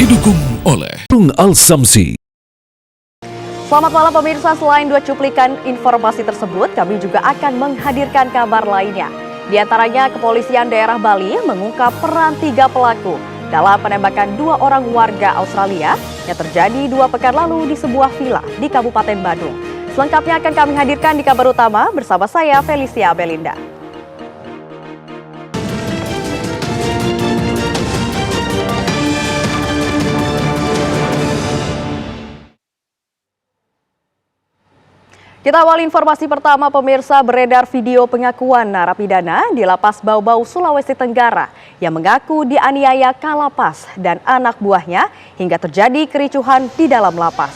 Didukung oleh Tung Al-Samsi. Selamat malam pemirsa, selain dua cuplikan informasi tersebut, kami juga akan menghadirkan kabar lainnya. Di antaranya, Kepolisian Daerah Bali mengungkap peran 3 pelaku dalam penembakan 2 orang warga Australia yang terjadi 2 pekan lalu di sebuah villa di Kabupaten Badung. Selengkapnya akan kami hadirkan di kabar utama bersama saya, Felicia Belinda. Kita awali informasi pertama pemirsa, beredar video pengakuan narapidana di Lapas Bau-Bau, Sulawesi Tenggara yang mengaku dianiaya kalapas dan anak buahnya hingga terjadi kericuhan di dalam lapas.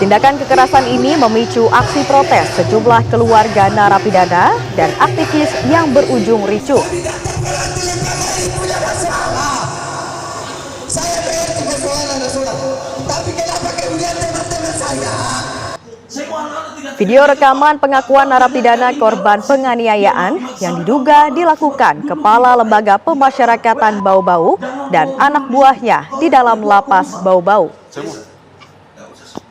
Tindakan kekerasan ini memicu aksi protes sejumlah keluarga narapidana dan aktivis yang berujung ricuh. Video rekaman pengakuan narapidana korban penganiayaan yang diduga dilakukan Kepala Lembaga Pemasyarakatan Bau-Bau dan anak buahnya di dalam Lapas Bau-Bau.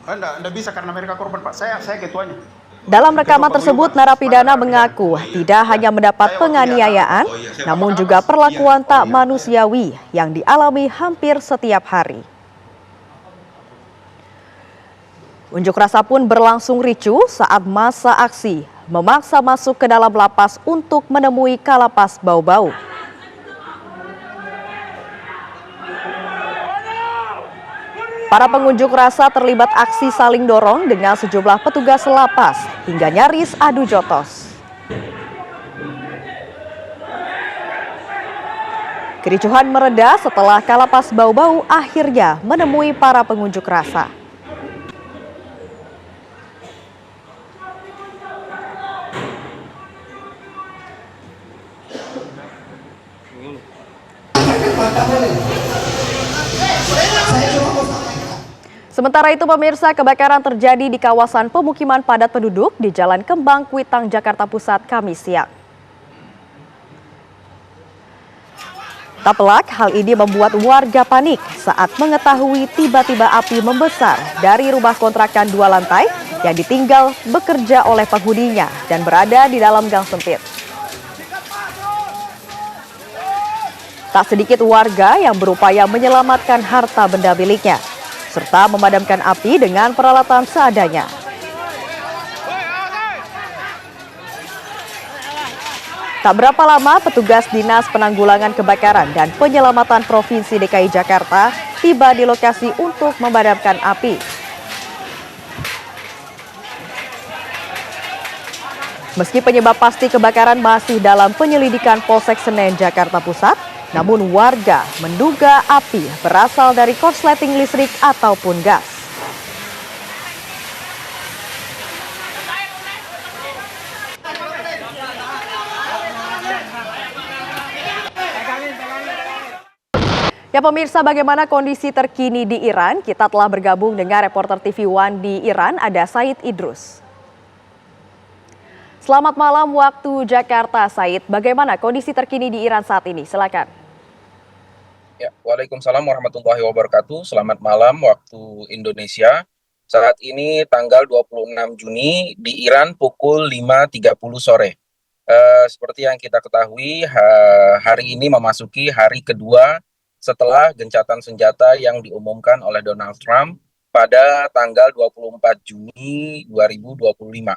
Anda bisa karena mereka korban, Pak. Saya ketuanya. Dalam rekaman tersebut, narapidana mengaku tidak hanya mendapat penganiayaan, namun juga perlakuan tak manusiawi yang dialami hampir setiap hari. Unjuk rasa pun berlangsung ricuh saat masa aksi memaksa masuk ke dalam lapas untuk menemui Kalapas Bau-Bau. Para pengunjuk rasa terlibat aksi saling dorong dengan sejumlah petugas lapas hingga nyaris adu jotos. Kericuhan mereda setelah Kalapas Bau-Bau akhirnya menemui para pengunjuk rasa. Sementara itu pemirsa, kebakaran terjadi di kawasan pemukiman padat penduduk di Jalan Kembang Kuitang, Jakarta Pusat, Kamis siang. Tak pelak, hal ini membuat warga panik saat mengetahui tiba-tiba api membesar dari rumah kontrakan 2 lantai yang ditinggal bekerja oleh penghuninya dan berada di dalam gang sempit. Tak sedikit warga yang berupaya menyelamatkan harta benda miliknya, serta memadamkan api dengan peralatan seadanya. Tak berapa lama, petugas Dinas Penanggulangan Kebakaran dan Penyelamatan Provinsi DKI Jakarta tiba di lokasi untuk memadamkan api. Meski penyebab pasti kebakaran masih dalam penyelidikan Polsek Senen, Jakarta Pusat, namun warga menduga api berasal dari korsleting listrik ataupun gas. Ya pemirsa, bagaimana kondisi terkini di Iran? Kita telah bergabung dengan reporter TV One di Iran, ada Said Idrus. Selamat malam waktu Jakarta, Said. Bagaimana kondisi terkini di Iran saat ini? Silakan. Ya, Waalaikumsalam warahmatullahi wabarakatuh. Selamat malam waktu Indonesia. Saat ini tanggal 26 Juni di Iran pukul 5.30 sore. Seperti yang kita ketahui, hari ini memasuki hari kedua setelah gencatan senjata yang diumumkan oleh Donald Trump pada tanggal 24 Juni 2025.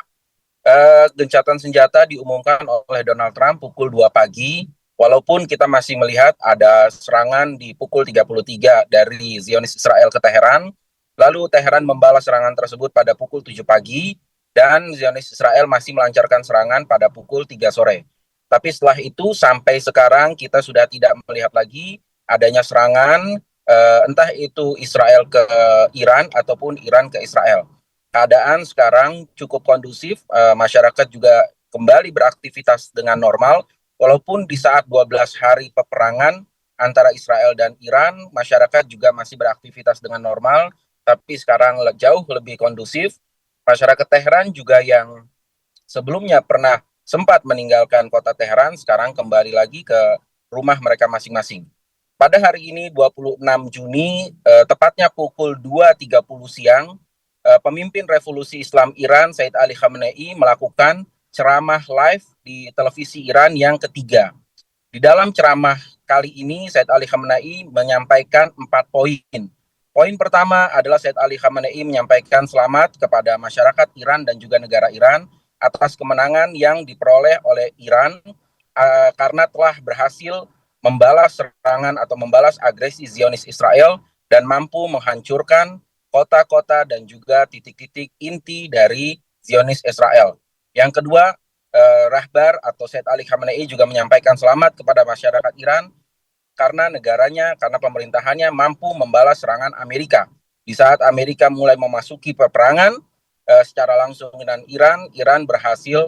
Gencatan senjata diumumkan oleh Donald Trump pukul 2 pagi, walaupun kita masih melihat ada serangan di pukul 3:30 dari Zionis Israel ke Teheran, lalu Teheran membalas serangan tersebut pada pukul 7 pagi, dan Zionis Israel masih melancarkan serangan pada pukul 3 sore. Tapi setelah itu sampai sekarang kita sudah tidak melihat lagi adanya serangan, entah itu Israel ke Iran ataupun Iran ke Israel. Keadaan sekarang cukup kondusif, masyarakat juga kembali beraktivitas dengan normal, walaupun di saat 12 hari peperangan antara Israel dan Iran, masyarakat juga masih beraktivitas dengan normal, tapi sekarang jauh lebih kondusif. Masyarakat Teheran juga yang sebelumnya pernah sempat meninggalkan kota Teheran sekarang kembali lagi ke rumah mereka masing-masing. Pada hari ini 26 Juni, tepatnya pukul 2.30 siang, pemimpin revolusi Islam Iran Said Ali Khamenei melakukan ceramah live di televisi Iran yang ketiga. Di dalam ceramah kali ini, Said Ali Khamenei menyampaikan 4 poin. Poin pertama adalah Said Ali Khamenei menyampaikan selamat kepada masyarakat Iran dan juga negara Iran atas kemenangan yang diperoleh oleh Iran karena telah berhasil membalas serangan atau membalas agresi Zionis Israel dan mampu menghancurkan kota-kota dan juga titik-titik inti dari Zionis Israel. Yang kedua, Rahbar atau Said Ali Khamenei juga menyampaikan selamat kepada masyarakat Iran karena negaranya, karena pemerintahannya mampu membalas serangan Amerika. Di saat Amerika mulai memasuki peperangan secara langsung dengan Iran, Iran berhasil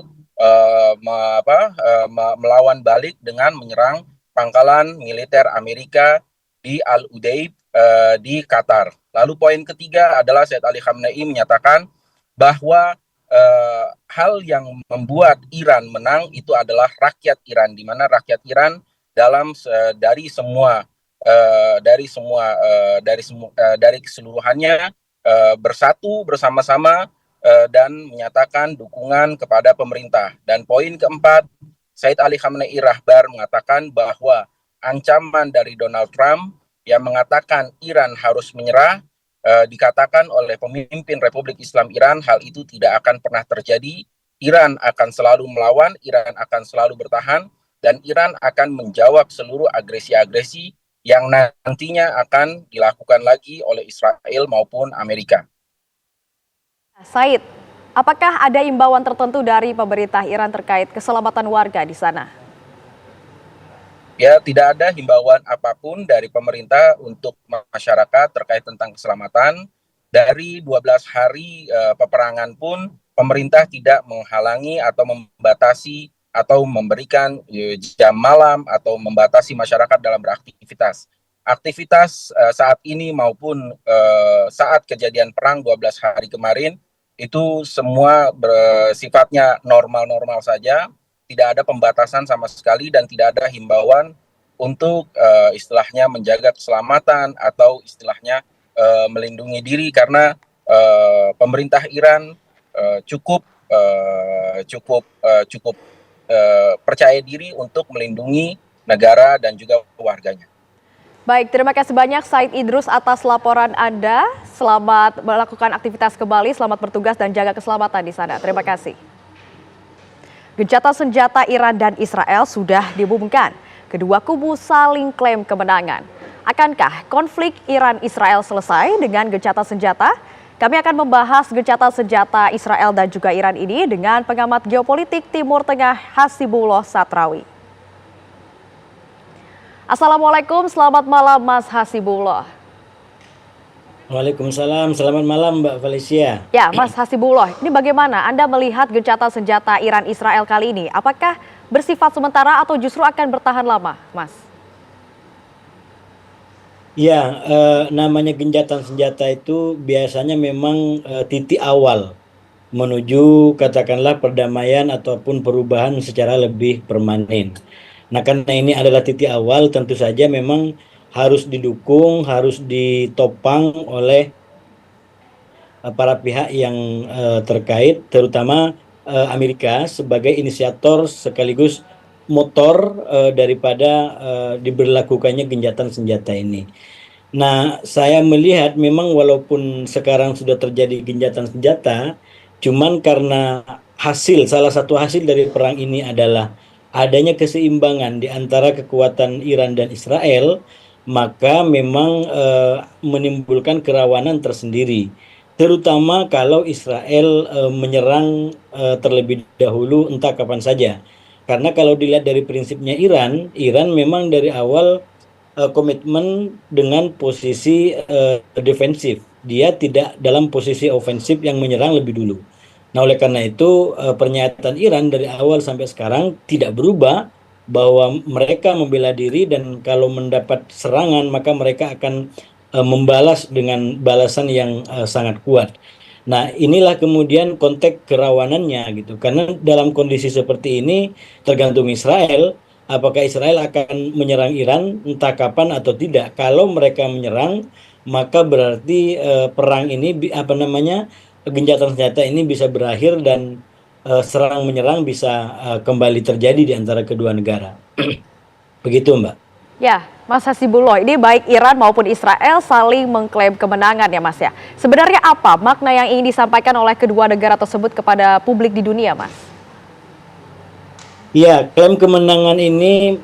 melawan balik dengan menyerang pangkalan militer Amerika di Al-Udeid di Qatar. Lalu poin ketiga adalah Said Ali Khamenei menyatakan bahwa hal yang membuat Iran menang itu adalah rakyat Iran, di mana rakyat Iran dari keseluruhannya bersatu bersama-sama dan menyatakan dukungan kepada pemerintah. Dan poin keempat, Said Ali Khamenei Rahbar mengatakan bahwa ancaman dari Donald Trump yang mengatakan Iran harus menyerah, dikatakan oleh pemimpin Republik Islam Iran, hal itu tidak akan pernah terjadi. Iran akan selalu melawan, Iran akan selalu bertahan, dan Iran akan menjawab seluruh agresi-agresi yang nantinya akan dilakukan lagi oleh Israel maupun Amerika. Said, apakah ada imbauan tertentu dari pemerintah Iran terkait keselamatan warga di sana? Ya, tidak ada himbauan apapun dari pemerintah untuk masyarakat terkait tentang keselamatan. Dari 12 hari peperangan pun, pemerintah tidak menghalangi atau membatasi atau memberikan jam malam atau membatasi masyarakat dalam beraktivitas. Aktivitas saat ini maupun saat kejadian perang 12 hari kemarin, itu semua bersifatnya normal-normal saja, tidak ada pembatasan sama sekali dan tidak ada himbauan untuk istilahnya menjaga keselamatan atau istilahnya melindungi diri, karena pemerintah Iran cukup percaya diri untuk melindungi negara dan juga warganya. Baik, terima kasih banyak Said Idrus atas laporan Anda. Selamat melakukan aktivitas kembali, selamat bertugas dan jaga keselamatan di sana. Terima kasih. Gencatan senjata Iran dan Israel sudah diumumkan. Kedua kubu saling klaim kemenangan. Akankah konflik Iran-Israel selesai dengan gencatan senjata? Kami akan membahas gencatan senjata Israel dan juga Iran ini dengan pengamat geopolitik Timur Tengah Hasibullah Satrawi. Assalamualaikum, selamat malam Mas Hasibullah. Waalaikumsalam, selamat malam Mbak Felicia. Ya, Mas Hasibullah, ini bagaimana Anda melihat gencatan senjata Iran-Israel kali ini? Apakah bersifat sementara atau justru akan bertahan lama, Mas? Ya, namanya gencatan senjata itu biasanya memang titik awal menuju katakanlah perdamaian ataupun perubahan secara lebih permanen. Nah, karena ini adalah titik awal, tentu saja memang harus didukung, harus ditopang oleh para pihak yang terkait, terutama Amerika sebagai inisiator sekaligus motor daripada diberlakukannya gencatan senjata ini. Nah, saya melihat memang walaupun sekarang sudah terjadi gencatan senjata, cuman karena salah satu hasil dari perang ini adalah adanya keseimbangan di antara kekuatan Iran dan Israel, maka memang menimbulkan kerawanan tersendiri. Terutama kalau Israel menyerang terlebih dahulu entah kapan saja. Karena kalau dilihat dari prinsipnya Iran memang dari awal komitmen dengan posisi defensif. Dia tidak dalam posisi ofensif yang menyerang lebih dulu. Nah, oleh karena itu pernyataan Iran dari awal sampai sekarang tidak berubah, bahwa mereka membela diri dan kalau mendapat serangan maka mereka akan membalas dengan balasan yang sangat kuat. Nah, inilah kemudian konteks kerawanannya gitu. Karena dalam kondisi seperti ini tergantung Israel, apakah Israel akan menyerang Iran entah kapan atau tidak. Kalau mereka menyerang, maka berarti perang ini apa namanya? Gencatan senjata ini bisa berakhir dan serang menyerang bisa kembali terjadi di antara kedua negara. Begitu, Mbak. Ya, Mas Hasibullah, ini baik Iran maupun Israel saling mengklaim kemenangan ya Mas ya. Sebenarnya apa makna yang ingin disampaikan oleh kedua negara tersebut kepada publik di dunia, Mas? Ya, klaim kemenangan ini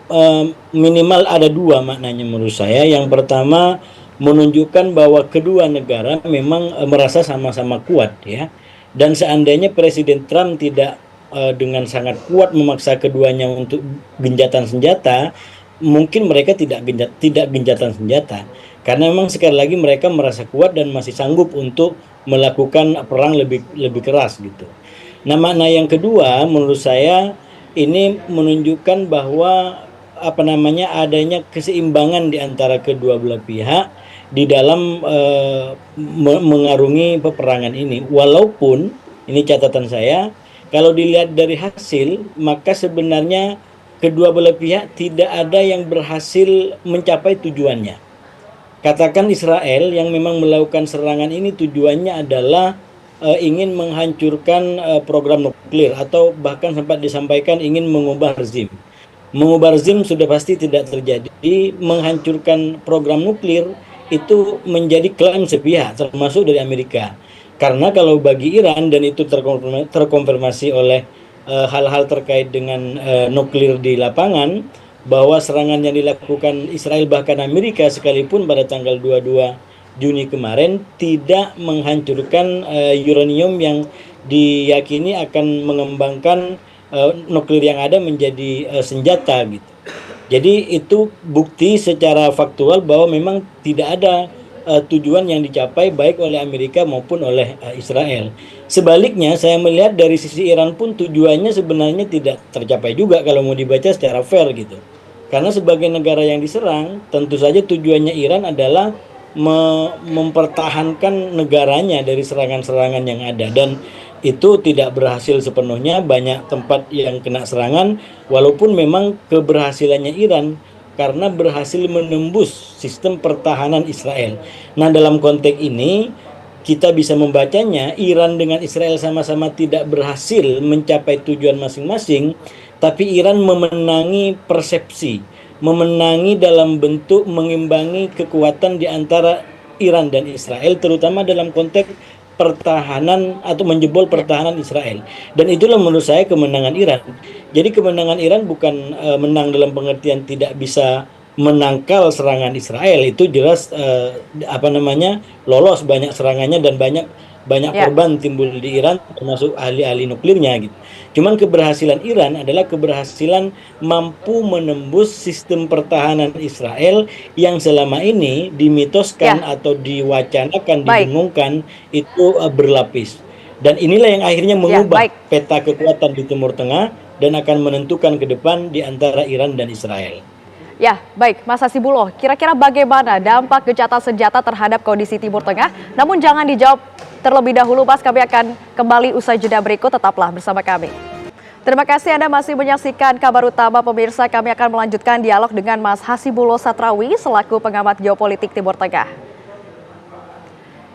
minimal ada dua maknanya menurut saya. Yang pertama, menunjukkan bahwa kedua negara memang merasa sama-sama kuat ya. Dan seandainya Presiden Trump tidak dengan sangat kuat memaksa keduanya untuk gencatan senjata, mungkin mereka tidak gencatan senjata. Karena memang sekali lagi mereka merasa kuat dan masih sanggup untuk melakukan perang lebih keras gitu. Nah, makna yang kedua menurut saya ini menunjukkan bahwa apa namanya adanya keseimbangan di antara kedua belah pihak di dalam mengarungi peperangan ini. Walaupun ini catatan saya, kalau dilihat dari hasil, maka sebenarnya kedua belah pihak tidak ada yang berhasil mencapai tujuannya. Katakan Israel yang memang melakukan serangan ini tujuannya adalah ingin menghancurkan program nuklir atau bahkan sempat disampaikan ingin mengubah rezim. Mengubah rezim sudah pasti tidak terjadi, menghancurkan program nuklir itu menjadi klaim sepihak termasuk dari Amerika. Karena kalau bagi Iran dan itu terkonfirmasi oleh hal-hal terkait dengan nuklir di lapangan, bahwa serangan yang dilakukan Israel bahkan Amerika sekalipun pada tanggal 22 Juni kemarin tidak menghancurkan uranium yang diyakini akan mengembangkan nuklir yang ada menjadi senjata gitu. Jadi itu bukti secara faktual bahwa memang tidak ada tujuan yang dicapai baik oleh Amerika maupun oleh Israel. Sebaliknya saya melihat dari sisi Iran pun tujuannya sebenarnya tidak tercapai juga kalau mau dibaca secara fair gitu. Karena sebagai negara yang diserang, tentu saja tujuannya Iran adalah mempertahankan negaranya dari serangan-serangan yang ada, dan itu tidak berhasil sepenuhnya. Banyak tempat yang kena serangan, walaupun memang keberhasilannya Iran karena berhasil menembus sistem pertahanan Israel. Nah, dalam konteks ini kita bisa membacanya Iran dengan Israel sama-sama tidak berhasil mencapai tujuan masing-masing, tapi Iran memenangi persepsi, memenangi dalam bentuk mengimbangi kekuatan di antara Iran dan Israel, terutama dalam konteks pertahanan atau menjebol pertahanan Israel. Dan itulah menurut saya kemenangan Iran. Jadi kemenangan Iran bukan menang dalam pengertian tidak bisa menangkal serangan Israel, itu jelas lolos banyak serangannya dan banyak korban timbul di Iran termasuk ahli-ahli nuklirnya gitu. Cuman keberhasilan Iran adalah keberhasilan mampu menembus sistem pertahanan Israel yang selama ini dimitoskan atau diwacanakan, didengungkan itu berlapis. Dan inilah yang akhirnya mengubah peta kekuatan di Timur Tengah dan akan menentukan ke depan di antara Iran dan Israel. Ya, baik Mas Hasibullah, kira-kira bagaimana dampak gencatan senjata terhadap kondisi Timur Tengah? Namun jangan dijawab terlebih dahulu, Mas. Kami akan kembali usai jeda berikut, tetaplah bersama kami. Terima kasih Anda masih menyaksikan Kabar Utama pemirsa. Kami akan melanjutkan dialog dengan Mas Hasibullah Satrawi selaku pengamat geopolitik Timur Tengah.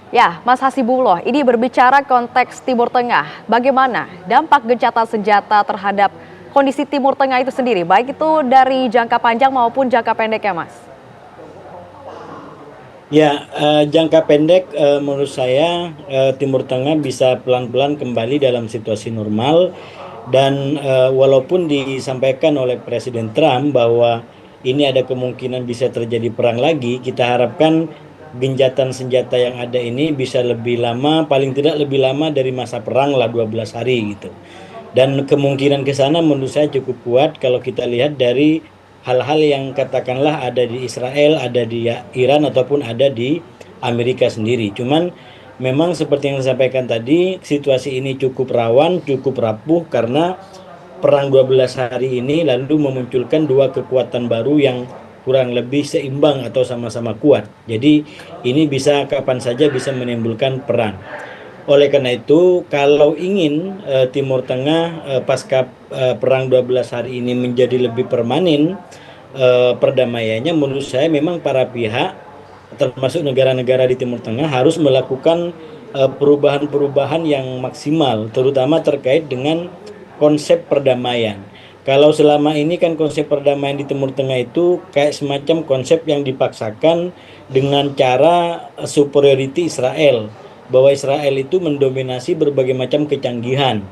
Ya, Mas Hasibullah, ini berbicara konteks Timur Tengah. Bagaimana dampak gencatan senjata terhadap kondisi Timur Tengah itu sendiri, baik itu dari jangka panjang maupun jangka pendek ya, Mas? Ya, jangka pendek menurut saya Timur Tengah bisa pelan-pelan kembali dalam situasi normal. Dan walaupun disampaikan oleh Presiden Trump bahwa ini ada kemungkinan bisa terjadi perang lagi, kita harapkan gencatan senjata yang ada ini bisa lebih lama, paling tidak lebih lama dari masa perang lah, 12 hari gitu. Dan kemungkinan ke sana menurut saya cukup kuat kalau kita lihat dari hal-hal yang katakanlah ada di Israel, ada di Iran, ataupun ada di Amerika sendiri. Cuman memang seperti yang saya sampaikan tadi, situasi ini cukup rawan, cukup rapuh karena perang 12 hari ini lalu memunculkan dua kekuatan baru yang kurang lebih seimbang atau sama-sama kuat. Jadi ini bisa kapan saja bisa menimbulkan perang. Oleh karena itu, kalau ingin Timur Tengah pasca perang 12 hari ini menjadi lebih permanen perdamaiannya, menurut saya memang para pihak termasuk negara-negara di Timur Tengah harus melakukan perubahan-perubahan yang maksimal, terutama terkait dengan konsep perdamaian. Kalau selama ini kan konsep perdamaian di Timur Tengah itu kayak semacam konsep yang dipaksakan dengan cara superiority Israel, bahwa Israel itu mendominasi berbagai macam kecanggihan.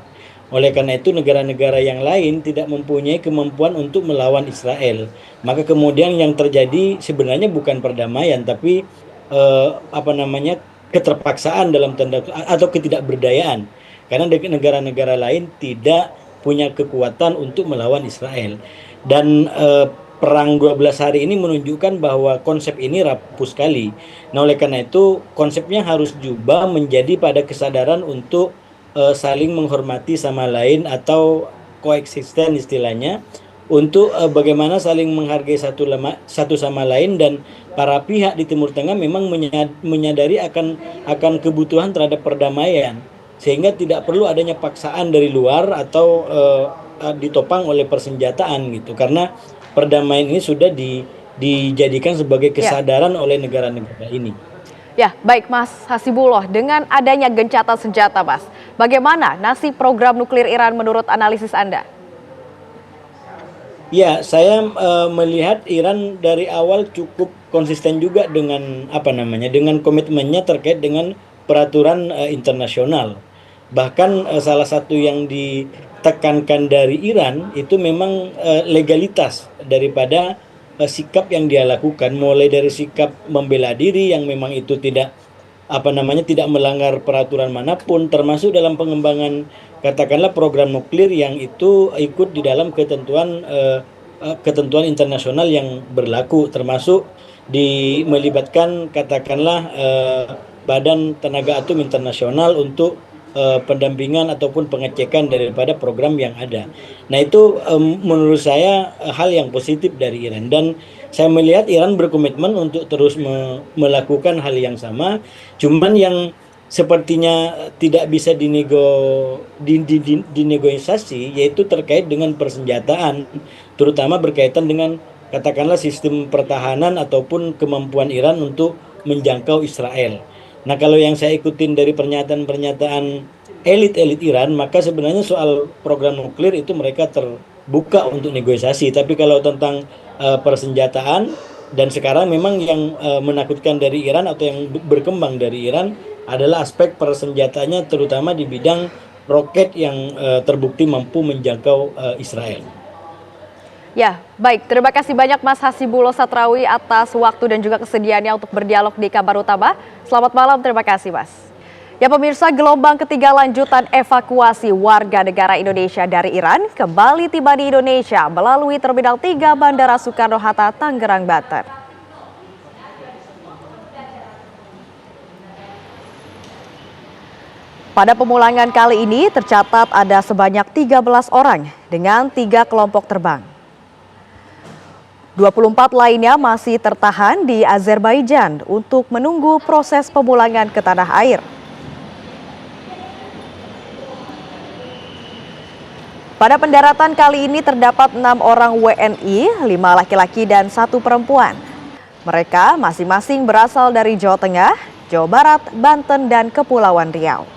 Oleh karena itu negara-negara yang lain tidak mempunyai kemampuan untuk melawan Israel. Maka kemudian yang terjadi sebenarnya bukan perdamaian, tapi keterpaksaan dalam tanda atau ketidakberdayaan. Karena negara-negara lain tidak punya kekuatan untuk melawan Israel. Dan perang 12 hari ini menunjukkan bahwa konsep ini rapuh sekali. Nah, oleh karena itu konsepnya harus diubah menjadi pada kesadaran untuk saling menghormati sama lain atau koeksisten istilahnya, untuk bagaimana saling menghargai satu sama lain, dan para pihak di Timur Tengah memang menyadari akan kebutuhan terhadap perdamaian, sehingga tidak perlu adanya paksaan dari luar atau ditopang oleh persenjataan gitu, karena perdamaian ini sudah dijadikan sebagai kesadaran oleh negara-negara ini. Ya, baik Mas Hasibullah, dengan adanya gencatan senjata, Mas, bagaimana nasib program nuklir Iran menurut analisis Anda? Ya, saya melihat Iran dari awal cukup konsisten juga dengan dengan komitmennya terkait dengan peraturan internasional. Bahkan salah satu yang ditekankan dari Iran itu memang legalitas daripada sikap yang dia lakukan, mulai dari sikap membela diri yang memang itu tidak tidak melanggar peraturan manapun, termasuk dalam pengembangan katakanlah program nuklir yang itu ikut di dalam ketentuan internasional yang berlaku, termasuk melibatkan katakanlah Badan Tenaga Atom Internasional untuk pendampingan ataupun pengecekan daripada program yang ada. Nah, itu menurut saya hal yang positif dari Iran, dan saya melihat Iran berkomitmen untuk terus melakukan hal yang sama. Cuman yang sepertinya tidak bisa dinegosiasi yaitu terkait dengan persenjataan, terutama berkaitan dengan katakanlah sistem pertahanan ataupun kemampuan Iran untuk menjangkau Israel. Nah, kalau yang saya ikutin dari pernyataan elit-elit Iran, maka sebenarnya soal program nuklir itu mereka terbuka untuk negosiasi. Tapi kalau tentang persenjataan, dan sekarang memang yang menakutkan dari Iran atau yang berkembang dari Iran adalah aspek persenjataannya, terutama di bidang roket yang terbukti mampu menjangkau Israel. Ya, baik. Terima kasih banyak Mas Hasibullah Satrawi atas waktu dan juga kesediaannya untuk berdialog di Kabar Utama. Selamat malam, terima kasih Mas. Ya pemirsa, gelombang ketiga lanjutan evakuasi warga negara Indonesia dari Iran kembali tiba di Indonesia melalui Terminal 3 Bandara Soekarno-Hatta, Tangerang, Banten. Pada pemulangan kali ini tercatat ada sebanyak 13 orang dengan 3 kelompok terbang. 24 lainnya masih tertahan di Azerbaijan untuk menunggu proses pemulangan ke tanah air. Pada pendaratan kali ini terdapat 6 orang WNI, 5 laki-laki dan 1 perempuan. Mereka masing-masing berasal dari Jawa Tengah, Jawa Barat, Banten, dan Kepulauan Riau.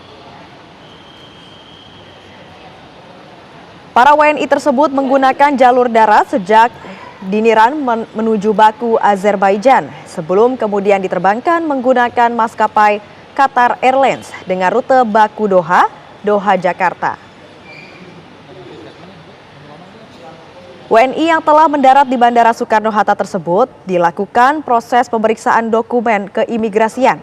Para WNI tersebut menggunakan jalur darat sejak Diniran menuju Baku, Azerbaijan, sebelum kemudian diterbangkan menggunakan maskapai Qatar Airlines dengan rute Baku-Doha, Doha-Jakarta. WNI yang telah mendarat di Bandara Soekarno-Hatta tersebut dilakukan proses pemeriksaan dokumen keimigrasian,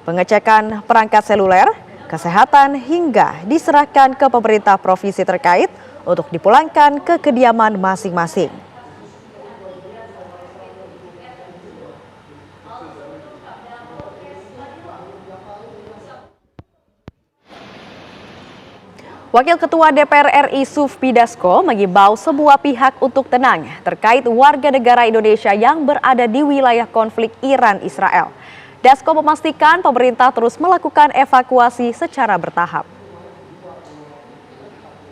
pengecekan perangkat seluler, kesehatan, hingga diserahkan ke pemerintah provinsi terkait untuk dipulangkan ke kediaman masing-masing. Wakil Ketua DPR RI Sufmi Dasko mengimbau semua pihak untuk tenang terkait warga negara Indonesia yang berada di wilayah konflik Iran-Israel. Dasko memastikan pemerintah terus melakukan evakuasi secara bertahap.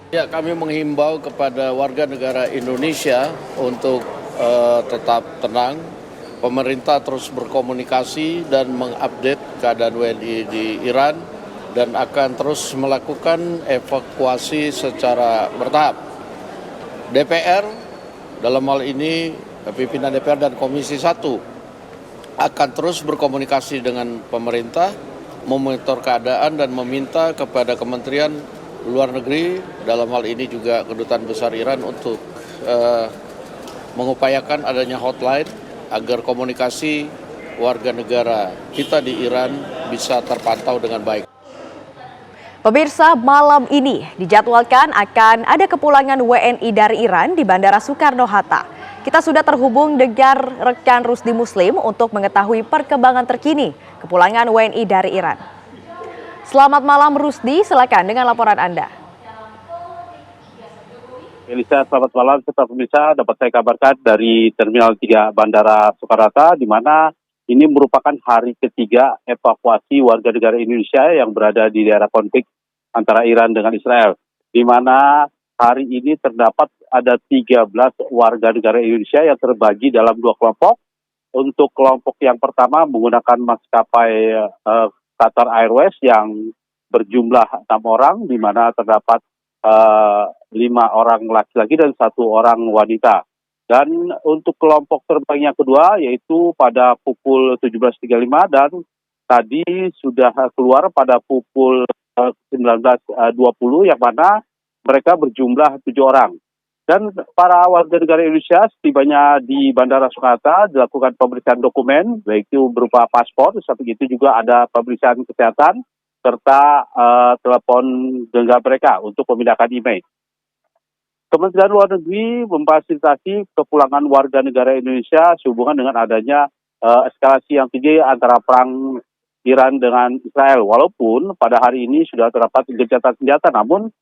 Ya, kami menghimbau kepada warga negara Indonesia untuk tetap tenang. Pemerintah terus berkomunikasi dan mengupdate keadaan WNI di Iran dan akan terus melakukan evakuasi secara bertahap. DPR dalam hal ini pimpinan DPR dan Komisi 1 akan terus berkomunikasi dengan pemerintah, memonitor keadaan dan meminta kepada Kementerian Luar Negeri, dalam hal ini juga Kedutaan Besar Iran untuk mengupayakan adanya hotline agar komunikasi warga negara kita di Iran bisa terpantau dengan baik. Pemirsa, malam ini dijadwalkan akan ada kepulangan WNI dari Iran di Bandara Soekarno-Hatta. Kita sudah terhubung dengan rekan Rusdi Muslim untuk mengetahui perkembangan terkini kepulangan WNI dari Iran. Selamat malam Rusdi, silakan dengan laporan Anda. Elisa, selamat malam. Setelah pemirsa, dapat saya kabarkan dari Terminal 3 Bandara Soekarno-Hatta, di mana ini merupakan hari ketiga evakuasi warga negara Indonesia yang berada di daerah konflik antara Iran dengan Israel, di mana hari ini terdapat ada 13 warga negara Indonesia yang terbagi dalam dua kelompok. Untuk kelompok yang pertama menggunakan maskapai Qatar Airways yang berjumlah 6 orang, di mana terdapat 5 orang laki-laki dan 1 orang wanita. Dan untuk kelompok terbang yang kedua yaitu pada pukul 17.35 dan tadi sudah keluar pada pukul 19.20 yang mana mereka berjumlah 7 orang. Dan para warga negara Indonesia setibanya di Bandara Soekarno-Hatta dilakukan pemeriksaan dokumen, baik itu berupa paspor, satu itu juga ada pemeriksaan kesehatan, serta telepon genggam mereka untuk memindahkan email. Kementerian Luar Negeri memfasilitasi kepulangan warga negara Indonesia sehubungan dengan adanya eskalasi yang tinggi antara perang Iran dengan Israel. Walaupun pada hari ini sudah terdapat gencatan senjata, namun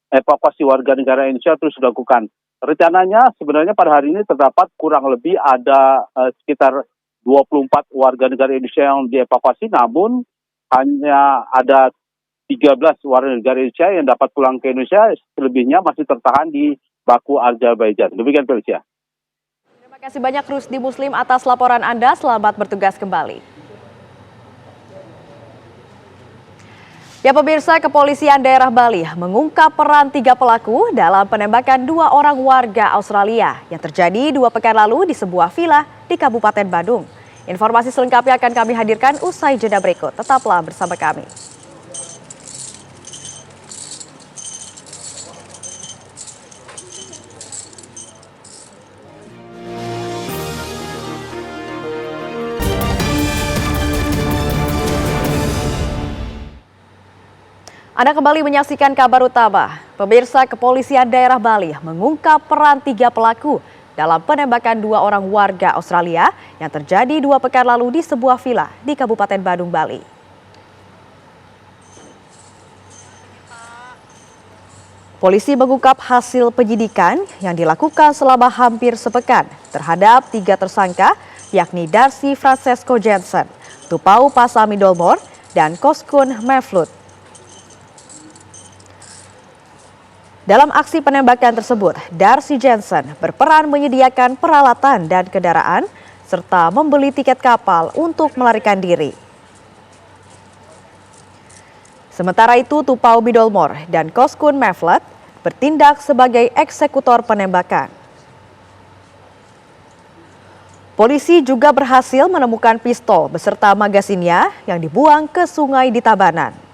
evakuasi warga negara Indonesia terus dilakukan. Rencananya sebenarnya pada hari ini terdapat kurang lebih ada sekitar 24 warga negara Indonesia yang dievakuasi, namun hanya ada 13 warga negara Indonesia yang dapat pulang ke Indonesia, selebihnya masih tertahan di Baku, Azerbaijan. Demikian, Felicia. Terima kasih banyak Rusdi Muslim atas laporan Anda, selamat bertugas kembali. Ya pemirsa, Kepolisian Daerah Bali mengungkap peran 3 pelaku dalam penembakan 2 orang warga Australia yang terjadi 2 pekan lalu di sebuah villa di Kabupaten Badung. Informasi selengkapnya akan kami hadirkan usai jeda berikut. Tetaplah bersama kami. Anda kembali menyaksikan kabar utama. Pemirsa, Kepolisian Daerah Bali mengungkap peran 3 pelaku dalam penembakan 2 orang warga Australia yang terjadi 2 pekan lalu di sebuah villa di Kabupaten Badung, Bali. Polisi mengungkap hasil penyidikan yang dilakukan selama hampir sepekan terhadap 3 tersangka, yakni Darcy Francesco Jensen, Tupau Pasami Dolmor, dan Koskun Mevlut. Dalam aksi penembakan tersebut, Darcy Jensen berperan menyediakan peralatan dan kendaraan serta membeli tiket kapal untuk melarikan diri. Sementara itu, Tupau Bidolmor dan Koskun Mevlut bertindak sebagai eksekutor penembakan. Polisi juga berhasil menemukan pistol beserta magasinnya yang dibuang ke sungai di Tabanan.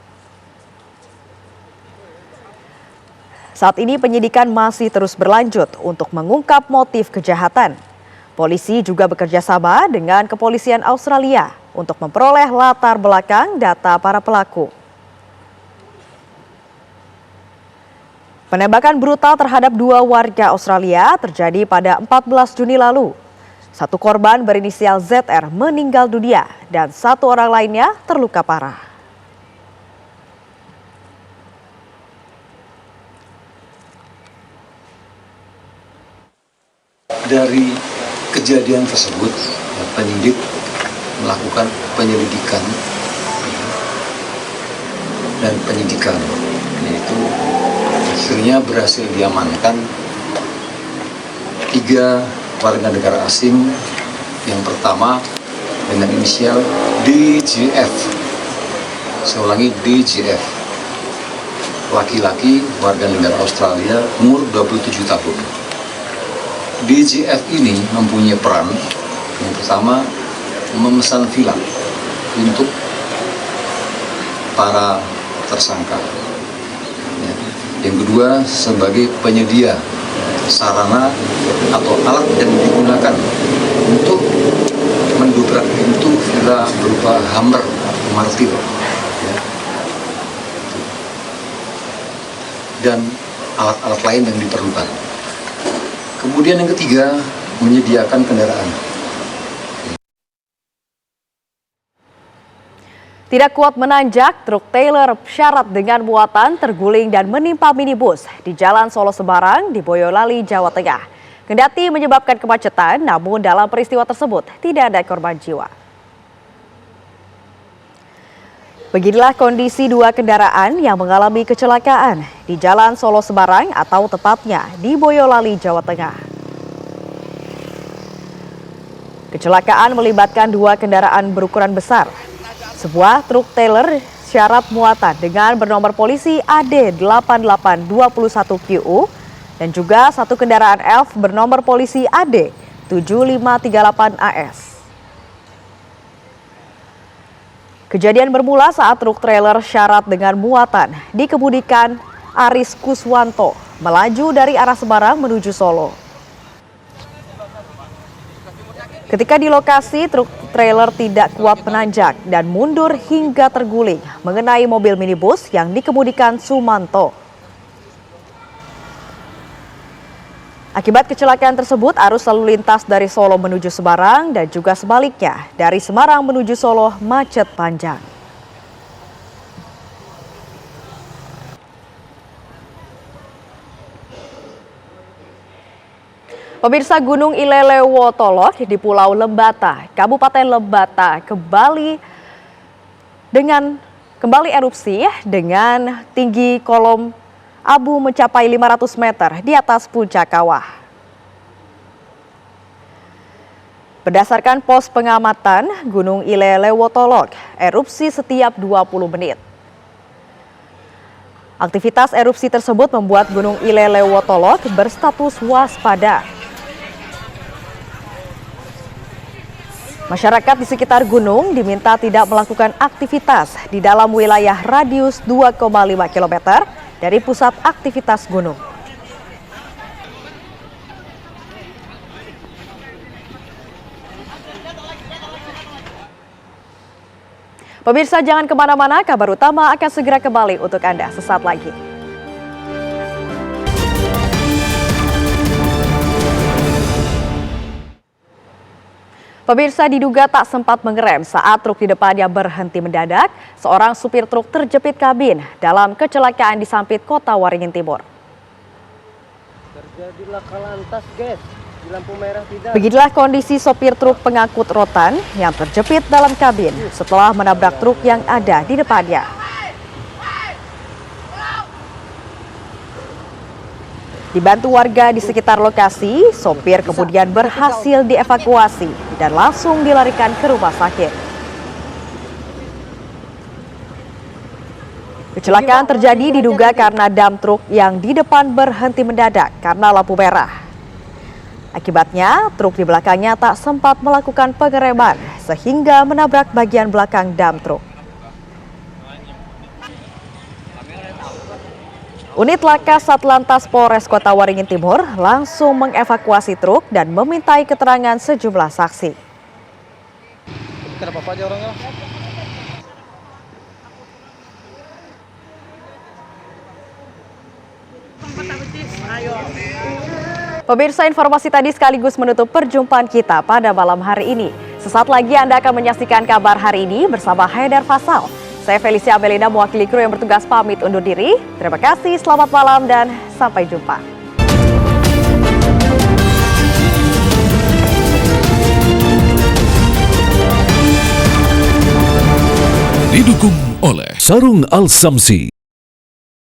Saat ini penyidikan masih terus berlanjut untuk mengungkap motif kejahatan. Polisi juga bekerja sama dengan Kepolisian Australia untuk memperoleh latar belakang data para pelaku. Penembakan brutal terhadap 2 warga Australia terjadi pada 14 Juni lalu. 1 korban berinisial ZR meninggal dunia dan 1 orang lainnya terluka parah. Dari kejadian tersebut, penyidik melakukan penyelidikan dan penyidikan, yaitu akhirnya berhasil diamankan 3 warga negara asing. Yang pertama dengan inisial DJF, saya ulangi DJF, laki-laki warga negara Australia, umur 27 tahun. DJF ini mempunyai peran yang pertama memesan film untuk para tersangka. Yang kedua sebagai penyedia sarana atau alat yang digunakan untuk mendobrak pintu villa berupa hammer atau martil, dan alat-alat lain yang diperlukan. Kemudian yang ketiga menyediakan kendaraan. Tidak kuat menanjak, truk trailer syarat dengan muatan terguling dan menimpa minibus di Jalan Solo Semarang di Boyolali, Jawa Tengah. Kendati menyebabkan kemacetan, namun dalam peristiwa tersebut tidak ada korban jiwa. Beginilah kondisi 2 kendaraan yang mengalami kecelakaan di Jalan Solo Semarang atau tepatnya di Boyolali, Jawa Tengah. Kecelakaan melibatkan 2 kendaraan berukuran besar. Sebuah truk trailer syarat muatan dengan bernomor polisi AD8821QU dan juga 1 kendaraan Elf bernomor polisi AD7538AS. Kejadian bermula saat truk trailer syarat dengan muatan dikemudikan Aris Kuswanto melaju dari arah Semarang menuju Solo. Ketika di lokasi, truk trailer tidak kuat menanjak dan mundur hingga terguling mengenai mobil minibus yang dikemudikan Sumanto. Akibat kecelakaan tersebut, arus lalu lintas dari Solo menuju Semarang dan juga sebaliknya dari Semarang menuju Solo macet panjang. Pemirsa, Gunung Ilelewotolok di Pulau Lembata, Kabupaten Lembata kembali erupsi dengan tinggi kolom abu mencapai 500 meter di atas puncak kawah. Berdasarkan pos pengamatan Gunung Ilelewotolok, erupsi setiap 20 menit. Aktivitas erupsi tersebut membuat Gunung Ilelewotolok berstatus waspada. Masyarakat di sekitar gunung diminta tidak melakukan aktivitas di dalam wilayah radius 2,5 km dari pusat aktivitas gunung. Pemirsa, jangan kemana-mana, kabar utama akan segera kembali untuk Anda sesaat lagi. Pemirsa, diduga tak sempat mengerem saat truk di depannya berhenti mendadak, seorang supir truk terjepit kabin dalam kecelakaan di Sampit, Kota Waringin Timur. Terjadi laka lantas, guys, di lampu merah tidak. Beginilah kondisi sopir truk pengangkut rotan yang terjepit dalam kabin setelah menabrak truk yang ada di depannya. Dibantu warga di sekitar lokasi, sopir kemudian berhasil dievakuasi dan langsung dilarikan ke rumah sakit. Kecelakaan terjadi diduga karena dam truk yang di depan berhenti mendadak karena lampu merah. Akibatnya, truk di belakangnya tak sempat melakukan pengereman sehingga menabrak bagian belakang dam truk. Unit Laka Satlantas Polres Kota Waringin Timur langsung mengevakuasi truk dan memintai keterangan sejumlah saksi. Kenapa aja orangnya? Pemirsa, informasi tadi sekaligus menutup perjumpaan kita pada malam hari ini. Sesaat lagi Anda akan menyaksikan kabar hari ini bersama Haidar Fasal. Saya Felicia Amelina mewakili kru yang bertugas pamit undur diri. Terima kasih, selamat malam dan sampai jumpa. Didukung oleh Sarung Al Samsi.